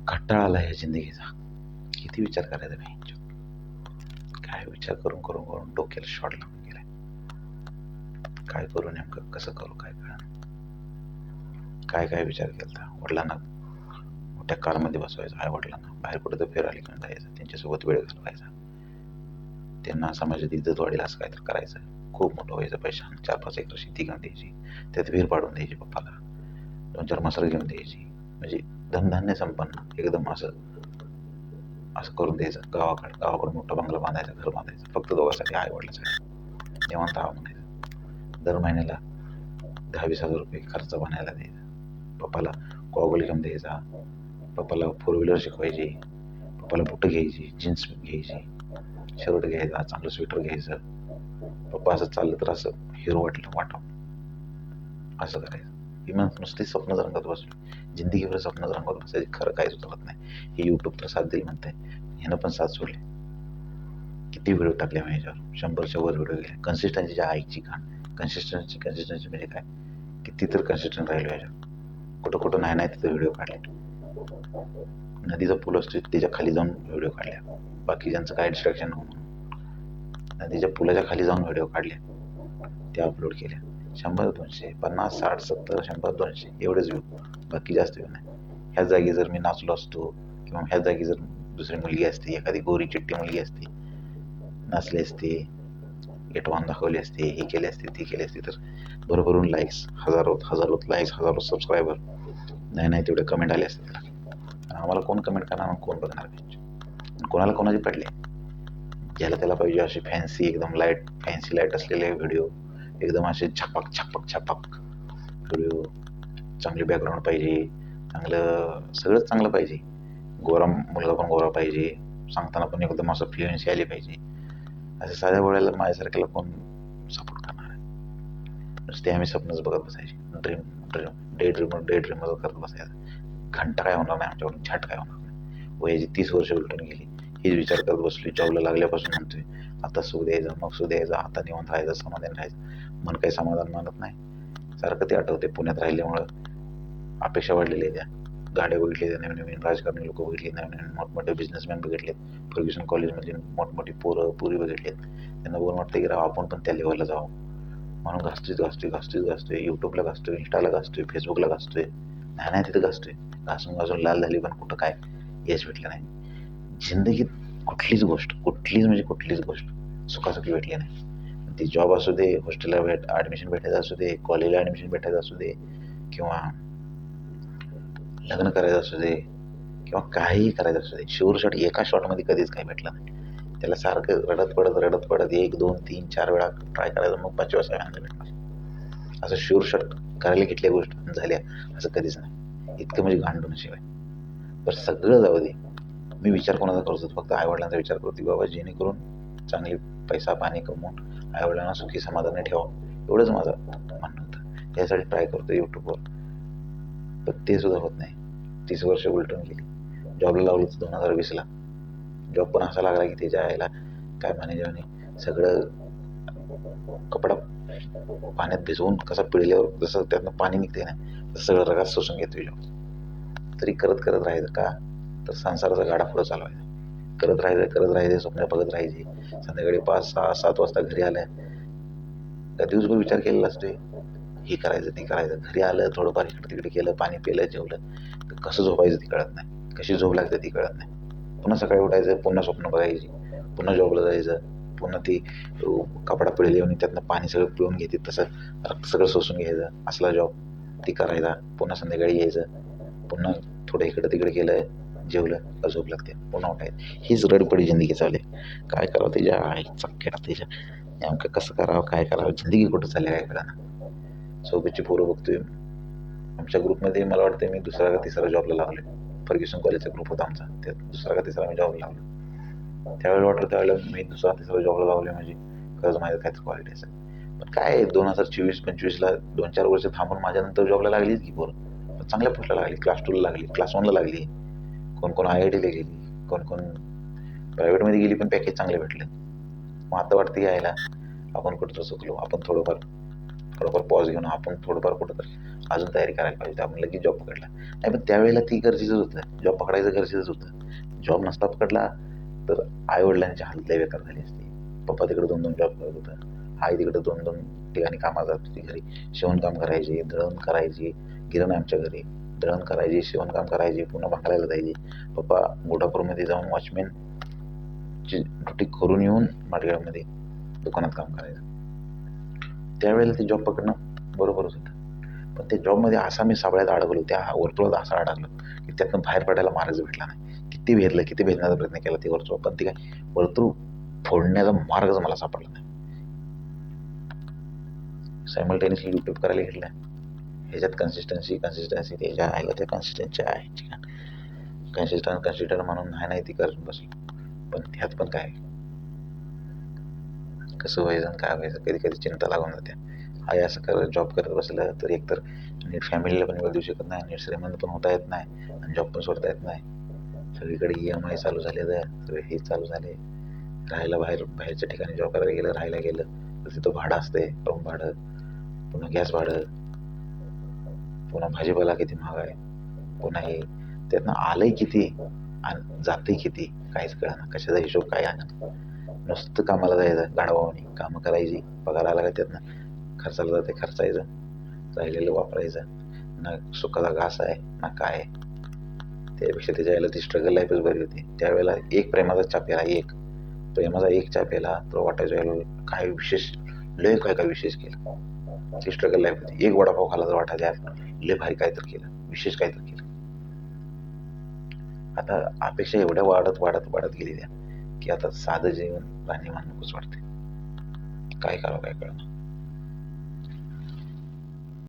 कंटाळा आला या जिंदगीचा. किती विचार करायचा नाही, काय विचार करून करून करून डोक्याला शॉट लागून गेलाय. काय करू नेमकं, कसं करू काय कळणार. काय काय विचार केला. वडिलांना मोठ्या कारमध्ये बसवायचं, आई वडिलांना बाहेर कुठं तर फिरायला घेऊन जायचं, त्यांच्यासोबत वेळ घालवायचा, त्यांना समाजात इज्जत वाढेल असं काहीतरी करायचं. खूप मोठं व्हायचं, पैसा 4-5 एकर शेती घेऊन द्यायची, त्यात विहीर पाडून द्यायची पप्पाला, 2-4 मसरं घेऊन द्यायची, म्हणजे धनधान्य संपन्न एकदम असं असं करून द्यायचं. गावाकडं मोठा बंगला बांधायचा, घर बांधायचं, फक्त दोघांसाठी, आई वडिलांसाठी, निवांत राहावं म्हणायचं. दर महिन्याला 10-20 हजार रुपये खर्च बनायला द्यायचा. पप्पाला गॉगल घेऊन द्यायचा, पप्पाला 4 व्हीलर शिकवायची, पप्पाला बुटं घ्यायची, जीन्स घ्यायची, शर्ट घ्यायचा, चांगलं स्वेटर घ्यायचं. पप्पा असं चाललं तर असं हिरो वाटावं, असं करायचं. ही मग नुसती स्वप्न रंगत बसली, जिंदगीभर स्वप्न रंगत बसायची, खरं काहीच उतरत नाही. हे यूट्यूब तर साथ देईल म्हणतंय, ह्यानं पण साथ सोडली. किती व्हिडिओ टाकले मी ह्याच्यावर, 100च्या वर व्हिडिओ गेले. कन्सिस्टन्सीच्या आईची का कन्सिस्टन्सी म्हणजे काय, किती तर कन्सिस्टंट राहिलो ह्याच्यावर. कुठं कुठं नाही तिथं व्हिडिओ काढले. नदीचा पूल असतो त्याच्या खाली जाऊन व्हिडिओ काढल्या, बाकीच्यांचं काय डिस्ट्रॅक्शन म्हणून नदीच्या पुलाच्या खाली जाऊन व्हिडिओ काढले, ते अपलोड केले. 100-200, 50, 60, 70, 100-200 एवढेच व्ह्यू, बाकी जास्त व्ह्यू नाही. ह्याच जागी जर मी नाचलो असतो किंवा ह्याच जागी जर दुसरी मुलगी असते, एखादी गोरी चिट्टी मुलगी असते, नाचली असते, एटवान दाखवली असते, हे केले असते, ती केली असते, तर भरभरून लाईक्स, हजारो लाईक्स, हजारो सबस्क्रायबर, नाही तेवढे कमेंट आले असते त्याला. आम्हाला कोण कमेंट करणार, कोण बघणार, कोणाला कोणाचे पडले. ज्याला त्याला पाहिजे असे फॅन्सी, एकदम फॅन्सी लाईट असलेले व्हिडिओ, एकदम असे छपाक छपाक छपाक व्हिडिओ, चांगली बॅकग्राऊंड पाहिजे, सगळंच चांगलं पाहिजे. गोरा मुलगा पण गोरा पाहिजे, सांगताना पण एकदम असं फ्लुएन्सी आली पाहिजे. असं साध्या वेळेला माझ्यासारख्याला कोण सपोर्ट करणार आहे. नुसते आम्ही स्वप्नच बघत बसायचे, डे ड्रीम करत बसायचं. घंटा काय होणार नाही आमच्याकडून, छाट काय होणार नाही. वयाची 30 वर्ष उलटून गेली, हेच विचार करत बसली. जॉबला लागल्यापासून म्हणतोय आता सुख द्यायचं, मग सुख द्यायचं, आता निवांत राहायचं, समाधान राहायचं. मन काही समाधान मानत नाही. सारखं ते आठवते, पुण्यात राहिल्यामुळं अपेक्षा वाढलेली आहे. त्या गाड्या बघितल्या, नवीन नवीन राजकारणी लोक बघितले, नवीन मोठमोठे बिझनेसमॅन बघितलेत, फर्ग्युसन कॉलेजमधली मोठमोठी पुरी बघितलेत. त्यांना बघून वाटतं की राव आपण पण त्या लेवलला जावं म्हणून घासतोय, यूट्यूबला घासतोय, इंस्टाला घासतोय, फेसबुकला घासतोय, नाही तिथं घासतोय, घासून लाल झाली, पण कुठं काय यश भेटलं नाही. जिंदगीत कुठलीच गोष्ट सुखासुखी भेटली नाही. ती जॉब असू दे, हॉस्टेलला ॲडमिशन भेटायचं असू दे, कॉलेजला ॲडमिशन भेटायचं असू दे, किंवा लग्न करायचं असू दे, किंवा काहीही करायचं असू दे, शॉट एका शॉटमध्ये कधीच काही भेटलं नाही. त्याला सारखं रडत पडत 1, 2, 3, 4 वेळा ट्राय करायचं, मग 5व्या 6व्यांदा भेटणार. असं शॉट करायला घेतल्या गोष्टी झाल्या असं कधीच नाही. इतकं म्हणजे गांडून शिवाय. बरं सगळं जाऊ दे, मी विचार कोणाचा करतो, फक्त आईवडिलांचा विचार करतो, की बाबा जेणेकरून चांगली पैसा पाणी कमवून आईवडिलांना सुखी समाधानी ठेवावं, एवढंच माझं म्हणणं होतं. त्यासाठी ट्राय करतो यूट्यूबवर, पण ते सुद्धा होत नाही. 30 वर्ष उलटून गेली. जॉबला लावलं 2020ला, जॉब पण असा लागला की त्याच्या आईला काय म्हणे सगळं कपडा पाण्यात भिजवून कसा पिळल्यावर जसं त्यातनं पाणी निघते ना, तसं सगळं रगात शोषून घेतोय जॉब. तरी करत राहायचं का, तर संसाराचा गाडा पुढं चालवायचा. करत राहायचं, स्वप्न बघत राहायची. संध्याकाळी 5, 6, 7 वाजता घरी आलं का दिवसभर विचार केलेला असतोय, हे करायचं ते करायचं. घरी आलं, थोडंफार इकडे तिकडे केलं, पाणी पिलं, जेवलं, तर कसं झोपायचं ती कळत नाही, कशी झोप लागते ती कळत नाही. पुन्हा सकाळी उठायचं, पुन्हा स्वप्न बघायची, पुन्हा जॉबला जायचं, पुन्हा ती कपडा पिळले आणि त्यातनं पाणी सगळं पिळून घेते, तसं रक्त सगळं शोषून घ्यायचं, असला जॉब ती करायचा. पुन्हा संध्याकाळी यायचं, पुन्हा थोडं इकडं तिकडे केलं, जेवलं का झोप लागते, पुन्हा उठायचं. हीच रडपडी जिंदगी चालली. काय करावं त्याच्या आईचा खेळा, त्याच्या नेमकं कसं करावं, काय करावं, जिंदगी कुठं चालली काय कळना. सोबतची पोरं बघतोय आमच्या ग्रुपमध्ये, मला वाटतं मी 2रा का 3रा जॉबला लागलो. फर्ग्युसन कॉलेजचा ग्रुप होता आमचा, त्यात 2रा का 3रा मी जॉबला लागलो. त्यावेळेला मी 2रा 3रा जॉबला लागलो म्हणजे खरंच माझं काहीच क्वालिटी असेल. पण काय 2024-25ला 2-4 वर्ष थांबून माझ्यानंतर जॉबला लागलीच की पोरं. पण चांगल्या पोस्टला लागली, क्लास 2ला लागली, क्लास 1ला लागली, कोण IITला गेली, कोण प्रायव्हेटमध्ये गेली, पण पॅकेज चांगले भेटले. मग आता वाटतं की यायला आपण कुठं चुकलो, आपण थोडंफार पॉज घेऊन आपण थोडंफार कुठं तर अजून तयारी करायला पाहिजे. आपण लगेच जॉब पकडला. नाही पण त्यावेळेला ती गरजेचं होतं. जॉब पकडायचं गरजेचंच होतं. जॉब नसता पकडला तर आई-वडिलांची हालत लय बेकार झाली असती. पप्पा तिकडे 2-2 जॉब करत होता. आई तिकडे 2-2 ठिकाणी कामाला जात होती. घरी शिवणकाम करायची, दळण करायची. गिरण आहे आमच्या घरी. दळण करायची, शिवणकाम करायची, पुन्हा भांगलायला जायची. पप्पा गोडापूरमध्ये जाऊन वॉचमॅनची ड्युटी करून येऊन माटगावमध्ये दुकानात काम करायचं. त्यावेळेला ते जॉब पकडणं बरोबरच होतं. पण त्या जॉबमध्ये असा मी सापळ्यात अडकलो, त्या वर्तुळात असा अडकलो की त्यातून बाहेर पडायला मार्गच भेटला नाही. किती भेदलं, किती भेदण्याचा प्रयत्न केला ते वर्तुळ, पण ते काय वर्तुळ फोडण्याचा मार्गच मला सापडला नाही. सायमल्टेनियसली यूट्यूब करायला घेतलं. ह्याच्यात कन्सिस्टन्सी त्याच्या आईला त्या कन्सिस्टन्सी आहे. कन्सिस्टंट म्हणून नाही ती करत बसलो. पण ह्यात पण काय कसं व्हायचं आणि काय व्हायचं कधी कधी चिंता लागून जाते. आई असं करत जॉब करत बसलं तर एकतर नीट फॅमिलीला पण वेळ देऊ शकत नाही, नीट श्रीमंत पण होता येत नाही आणि जॉब पण सोडता येत नाही. सगळीकडे EMI चालू झाले, तर हे चालू झाले. राहायला बाहेरच्या ठिकाणी जॉब करायला गेलं, राहायला गेलं तर तिथं भाडं असते, रूम भाडं, पुन्हा गॅस भाडं, पुन्हा भाजीपाला किती महाग आहे, पुन्हा हे त्यातनं आलंय किती आणि जातंय किती काहीच कळेना. कशाचा हिशोब काय आहे. नुसतं कामाला जायचं गाढवावानी कामं करायची, पगार आला का त्यातनं खर्चाला जाते, खर्चायचं, राहिलेलं वापरायचं. ना सुखाचा घास आहे ना काय. त्यापेक्षा त्याच्या वेळेला ती स्ट्रगल लाईफच बरी होती. त्यावेळेला एक प्रेमाचा एक चहा प्याला तर वाटायचं काय विशेष, लय काय विशेष केलं. ती स्ट्रगल लाईफ होती. एक वडापाव खाला तर वाटायचं यार लय भारी काय तर केलं, विशेष काय तर केलं. आता अपेक्षा एवढ्या वाढत गेलेल्या की आता साधं जेवण राहणीमान नकोच वाटते. काय करावं काय कळणार.